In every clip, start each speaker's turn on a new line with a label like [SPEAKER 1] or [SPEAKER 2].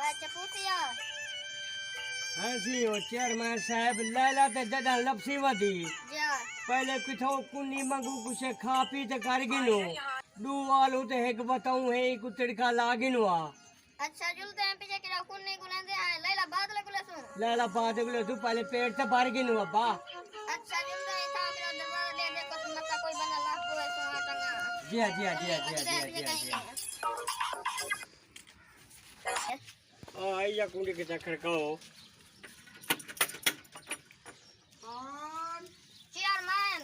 [SPEAKER 1] अच्छा पूछियो।
[SPEAKER 2] ऐसी हो चेयरमैन साहब लैला ते जदा लपसी वधी
[SPEAKER 1] जा
[SPEAKER 2] पहले किथो कुनी मंगू कुछ खा पी ते कर गिनो दू आलू ते एक बताऊं है एक तिड़का लागिनो आ
[SPEAKER 1] अच्छा जुलते हैं पीछे किरा कुन्नी गुने दे लैला बाद ले कुले सुन।
[SPEAKER 2] लैला बात गुलो तू पहले पेट ते भर गिनो अब्बा।
[SPEAKER 1] अच्छा जुलते हैं था किरा दरबार दे दे को मत कोई बना ला को ऐसो टंगा।
[SPEAKER 2] जी जी जी जी जी जी आ या कुंडी के चक्कर कहो
[SPEAKER 1] कौन चेयरमैन।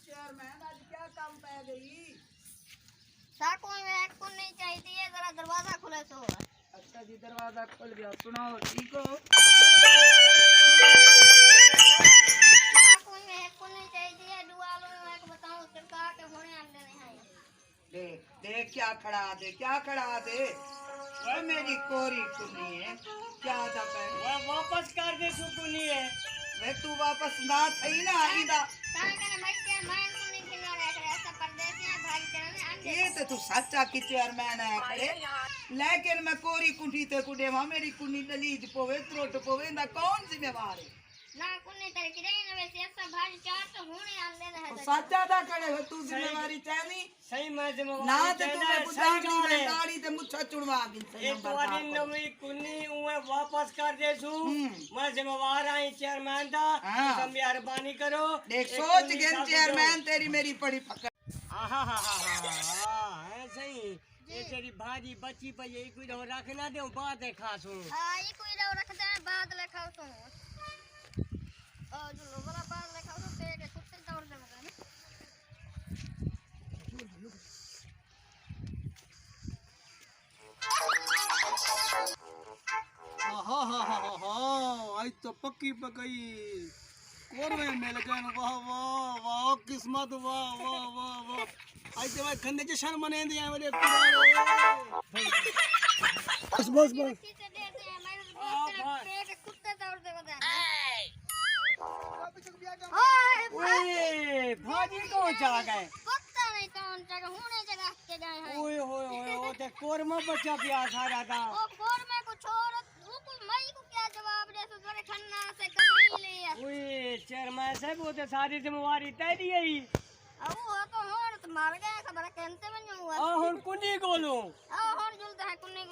[SPEAKER 3] चेयरमैन आज क्या काम पे गई?
[SPEAKER 1] साकू में एक कुन्नी चाहिए जरा दरवाजा खुले सो।
[SPEAKER 3] अच्छा जी दरवाजा खोल गया सुनाओ ठीक हो?
[SPEAKER 1] साकू में एक कुन्नी चाहिए दुआलो में एक बताऊं सरकार के होने आने नहीं है।
[SPEAKER 3] देख देख क्या खड़ा दे वह मेरी कोरी कुन्नी है क्या था पे
[SPEAKER 2] वह वापस कर दे सुकुनी है
[SPEAKER 3] वे तू वापस ना थई ना आईदा
[SPEAKER 1] तां कने मटके माइन कुन्नी किनारे ऐसा परदेसी है भाई चलने अंडे।
[SPEAKER 3] ये तो तू सच्चा की चेयरमैन है खड़े लेकिन मैं कोरी कुंडी ते कुडे वहां मेरी कुन्नी दलीज पोवे त्रोट पोवे ना कौन जिम्मेवार है?
[SPEAKER 1] ना कुन्नी तेरे किरे ने वैसे ऐसा भाई चार तो होने आने
[SPEAKER 3] तो
[SPEAKER 1] है।
[SPEAKER 3] सच्चा था खड़े हो तू जिम्मेवारी चाहनी
[SPEAKER 2] सही मैं जिम्मेवारी
[SPEAKER 3] ना ते तू
[SPEAKER 2] सही
[SPEAKER 3] बुझानी
[SPEAKER 2] गाल है
[SPEAKER 3] दाढ़ी ते मुछा चुड़वा दी
[SPEAKER 2] एक वारी नवी कुन्नी उए वापस कर दे सु मैं जिम्मेवार आई चेयरमैन दा तुम मेहरबानी करो
[SPEAKER 3] देख सोच गेन चेयरमैन तेरी मेरी पड़ी पकड़
[SPEAKER 2] है सही ये तेरी भाजी बची पई है कोई रखना दे बात है खासू
[SPEAKER 1] हां ई कोई रो रख दे बाद ले खाओ तो ओ जो बड़ा बाद ले खाओ तो पेट कुत्ते तोड़ दे मगर
[SPEAKER 4] आज तो पक्की पकई कौन में मिल गए वाह वाह वाह किस्मत वाह वाह वाह वाह आज तो भाई खंडे जश्न मने दिया मेरे बस बस बस
[SPEAKER 1] किसे देते हैं मैं पेट कुत्ते तोड़ दे मगर
[SPEAKER 2] ओए भाजी कौन चला गए
[SPEAKER 1] पता नहीं कौन जगह होने जगह के गए हैं।
[SPEAKER 2] ओए होए होए ओ ते कोरमा बच्चा प्यार सारा था
[SPEAKER 1] ओ कोर में कुछ और वो कोई मई को क्या जवाब दे सो बड़े खन्ना से कबरी ले।
[SPEAKER 2] ओए चेयरमैन साहब वो ते सारी जिम्मेवारी तय दी है
[SPEAKER 1] अब वो तो होड़ तो मर गया खबर कहते में नहीं हुआ।
[SPEAKER 2] आ हुन कुनी गोलू
[SPEAKER 1] आ होड़ जुलता है कुन्नी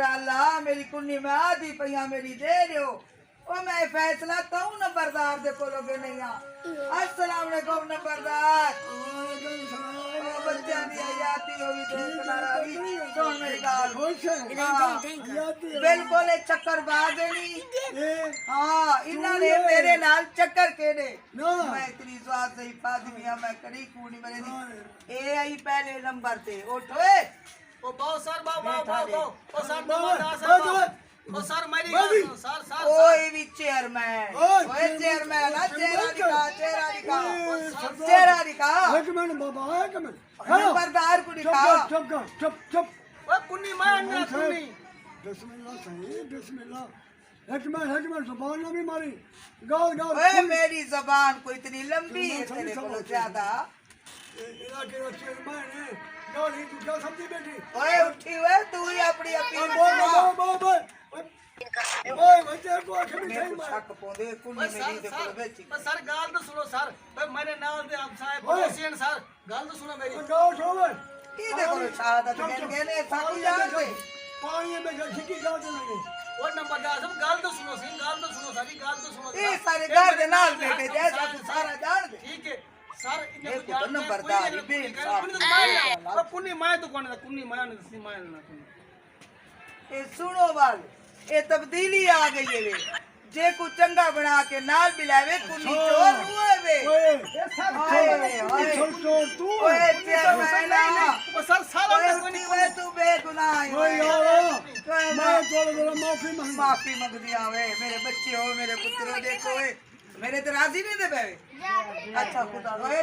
[SPEAKER 3] अल्लाह मेरी कुन्नी में आधी पईया मेरी दे दियो ओ मैं फैसला कहूं नंबरदार दे को लोगे नहीं आ अस्सलाम वालेकुम नंबरदार ओ बच्चा दी हयाती होगी देखना रही सुन मेरी गाल बिल्कुल चक्कर बाजनी हां इन्हां ने मेरे नाल चक्कर केड़े मैं इतनी स्वाद सही फादिमिया मैं करी कूनी मेरे दी ए आई पहले नंबर ते उठो
[SPEAKER 4] ओ बाओ सर बाओ ओ सर सर ओ सर मेरी सर
[SPEAKER 3] ओए भी चेयरमैन ओए चेयरमैन आ चेहरा दिखा
[SPEAKER 4] एक मिनट बाबा एक मिनट
[SPEAKER 3] नंबरदार को दिखा
[SPEAKER 4] चुप ओ कुन्नी मैं अन्ना कुन्नी बिस्मिल्लाह सही बिस्मिल्लाह एक मिनट जुबान ना भी मारी गाओ
[SPEAKER 3] ओए मेरी जुबान को इतनी लंबी है तेरे को ज्यादा
[SPEAKER 4] इलाके का चेयरमैन है गाओ ही तू क्या समझी बैठी
[SPEAKER 3] ओए उठी हुए तू ही अपनी अपील
[SPEAKER 4] बोल ओए बच्चे को आंखें में
[SPEAKER 3] मेरे को शक पोंदे कुन्नी मेरी दे को बेची
[SPEAKER 4] सर गाल तो सुनो सर मेरे नाल दे आप साहब पड़ोसियन सर गाल तो सुनो मेरी गाओ छोड़
[SPEAKER 3] ई देखो शहादत कहने साकी जान से
[SPEAKER 4] पानी में खिकी गाल चलेंगे वो नंबरदार सब गाल तो सुनो सारी गाल तो सुनो
[SPEAKER 3] ये सारे घर दे नाल बैठे जैसा तू सारा जान दे
[SPEAKER 4] ठीक है सर
[SPEAKER 3] ये को नंबरदार बे
[SPEAKER 4] कुन्नी माय तो कौन है कुन्नी माय नहीं माय ना
[SPEAKER 3] ये सुनो वाल ये तब्दीली आ गई है वे जे को चंगा बना के नाल बिलावे कुन्नी चोर हुए वे
[SPEAKER 4] चोर तू
[SPEAKER 3] ओए चेयरमैन
[SPEAKER 4] वो सर सारा
[SPEAKER 3] कोई वे तू बेगुनाह है
[SPEAKER 4] ओए यार मैं चोर
[SPEAKER 3] माफी मांग दिया वे मेरे बच्चे हो मेरे पुत्र हो देखो वे मेरे तो राजी नहीं दे पे अच्छा खुदा ओए